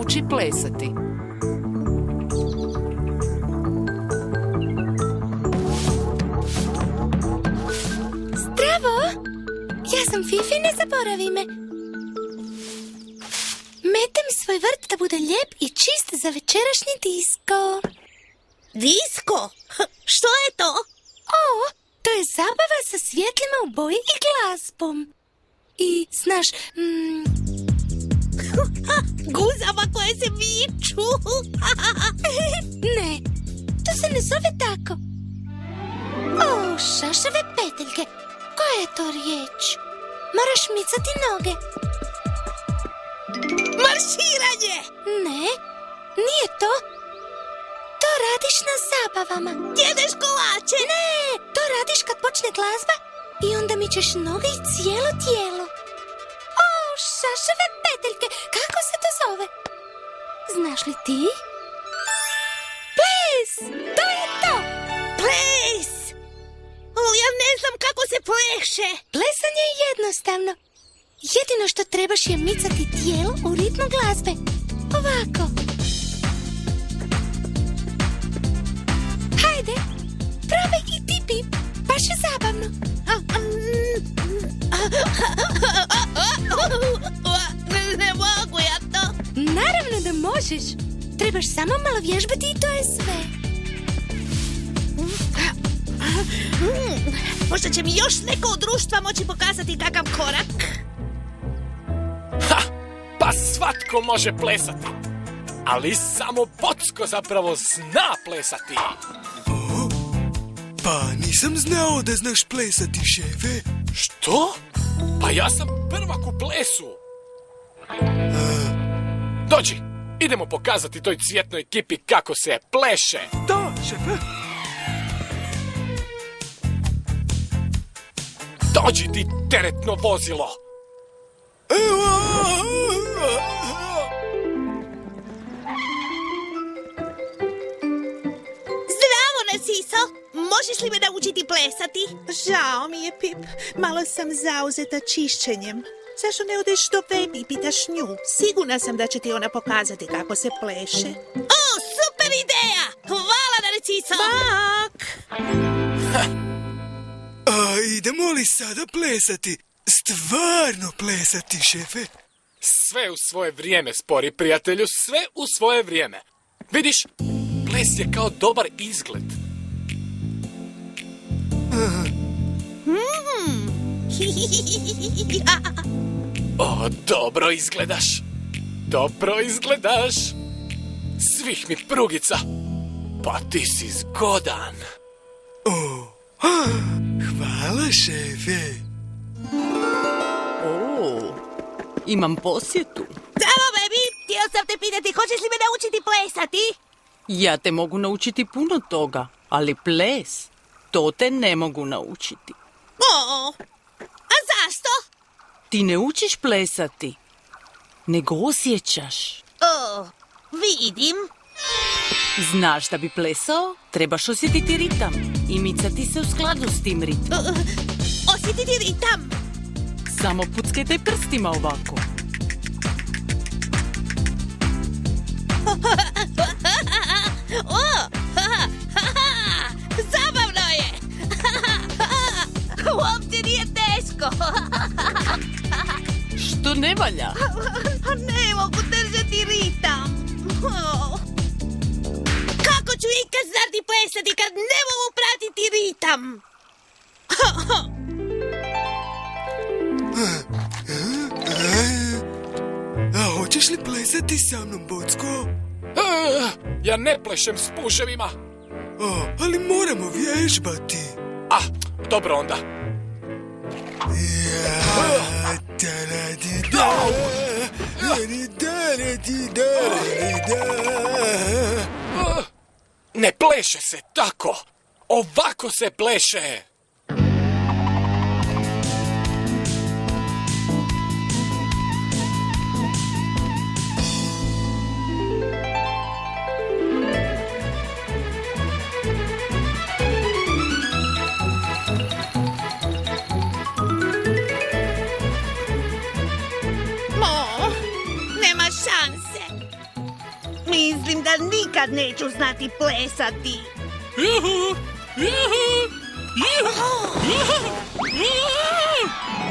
uči plesati. Zdravo! Ja sam Fifi, ne zaboravi me. Mete mi svoj vrt da bude lijep i čist za večerašnji disko. Disko? Što je to? O, to je zabava sa svjetlima u boji i glazbom. I, znaš, Guzama koje se viču. ne, to se ne zove tako. O, šašave peteljke. Koja je to riječ? Moraš micati noge. Marširanje! Ne, nije to. To radiš na zabavama. Jedeš kolače? Ne, to radiš kad počne glazba i onda mičeš noge i cijelo tijelo. O, šašave peteljke, kako se to zove? Znaš li ti? Ples, to je to. Ples! O, ja ne znam kako se pleše. Plesanje je jednostavno. Jedino što trebaš je micati tijelo u ritmu glazbe. Ovako. Hajde, probaj i ti, Pip. Baš je zabavno. Ne mogu ja to. Naravno da možeš. Trebaš samo malo vježbati i to je sve. Možda će mi još neko od društva moći pokazati kakav korak. Ha! Pa svatko može plesati. Ali samo Bocko zapravo zna plesati. Pa nisam znao da znaš plesati, šefe. Što? Pa ja sam prvak u plesu. Dođi, idemo pokazati toj cvjetnoj ekipi kako se pleše. Da, šefe. Dođi ti, teretno vozilo. Zdravo, Narciso! Možeš li me naučiti plesati? Žao mi je, Pip. Malo sam zauzeta čišćenjem. Zašto ne odeš do Bebi i pitaš nju? Sigurna sam da će ti ona pokazati kako se pleše. O, super ideja! Hvala, Narciso! Bak! A idemo li sada plesati? Stvarno plesati, šefe? Sve u svoje vrijeme, spori prijatelju, sve u svoje vrijeme. Vidiš, ples je kao dobar izgled. O, dobro izgledaš. Dobro izgledaš. Svih mi prugica. Pa ti si zgodan. Hvala, šefe. O, imam posjetu. Zdravo, Bebi! Htio sam te pitati, hoćeš li me naučiti plesati? Ja te mogu naučiti puno toga, ali ples, to te ne mogu naučiti. O, a zašto? Ti ne učiš plesati, nego osjećaš. O, vidim. Znaš da bi plesao, trebaš osjetiti ritam i micati se u skladu s tim ritmom. Osjetiti ritam. Samo puckajte prstima ovako. O, zabavno je. Uopće nije teško. Što ne valja? Ne mogu držati ritam. Kako ću ikad znati plesati kad ne mogu pratiti ritam? A hoćeš li plesati sa mnom, Bocko? Ja ne plešem s puževima. Ali moramo vježbati. Dobro onda. Ne pleše se tako. Ovako se pleše. Nema šanse. Mislim da nikad neću znati plesati. Juhu, juhu, juhu,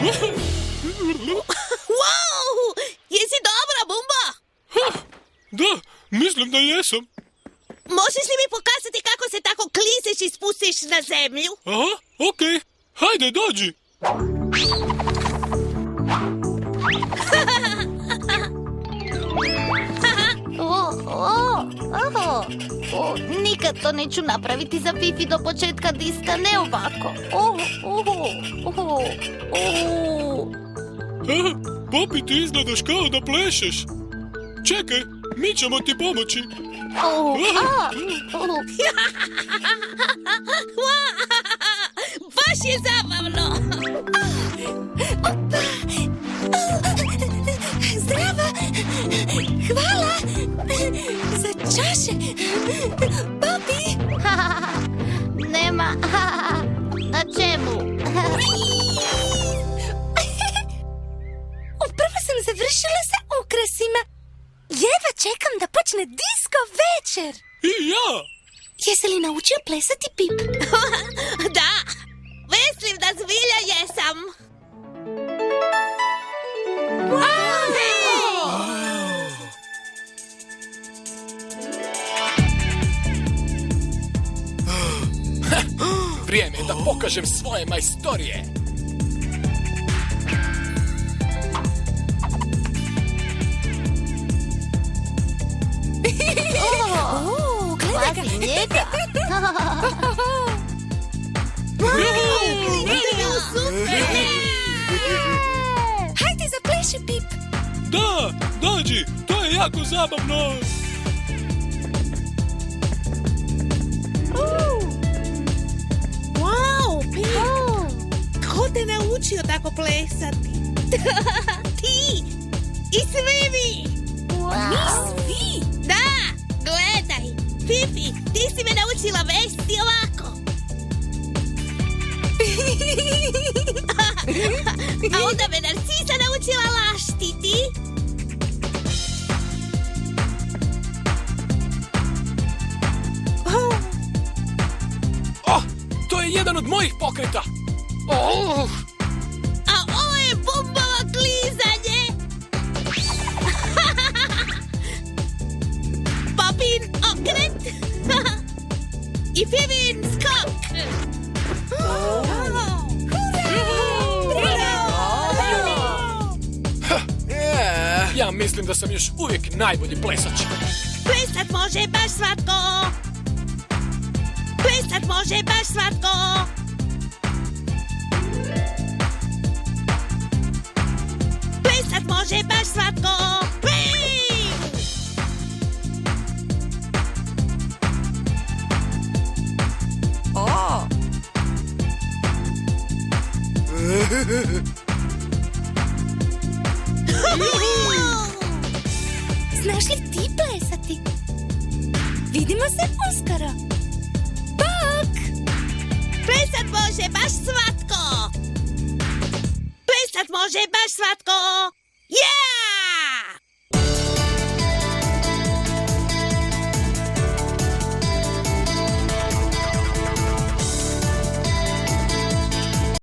juhu. Wow! Jesi dobra, Bumba? Da, mislim da jesam. Možeš li mi pokazati kako se tako kliseš i spustiš na zemlju? Aha, okej. Hajde, dođi. Nikad to neću napraviti za Fifi do početka diska, ne ovako. Popi, ti izgledaš kao da plešeš. Čekaj, mi ćemo ti pomoći. Baš je zabavno! Zdravo! Hvala! Za čaše! Popi! Nema! Na čemu? Upravo sam završila sa ukrasima. Jedva čekam da počne disko večer. I ja! Jesi li naučio plesati, Pip? Da! Mislim da zbilja jesam! Vrijeme je da pokažem svoje majstorije. Gledaj ga njega! Hajde zapleši, Pip! Da, dođi, to je jako zabavno. Wow, Pip! Ko te naučio tako plesati? Ti! I svi vi! Svi! Da! Gledaj! Fifi, ti si me naučila vesti ovako! A onda me Narcisa naučila laštiti! Oh, to je jedan od mojih pokreta. Oh. A ovo je Bumbova klizanje! Popin okret! I Fifin skok! Ja mislim da sam još uvijek najbolji plesač. Plesat može baš svatko! Plesat može baš svatko! Plesat može baš svatko! Znaš li ti plesati? Vidimo se uskoro. Bok! Plesat može baš svatko! Plesat može baš svatko! Yeah!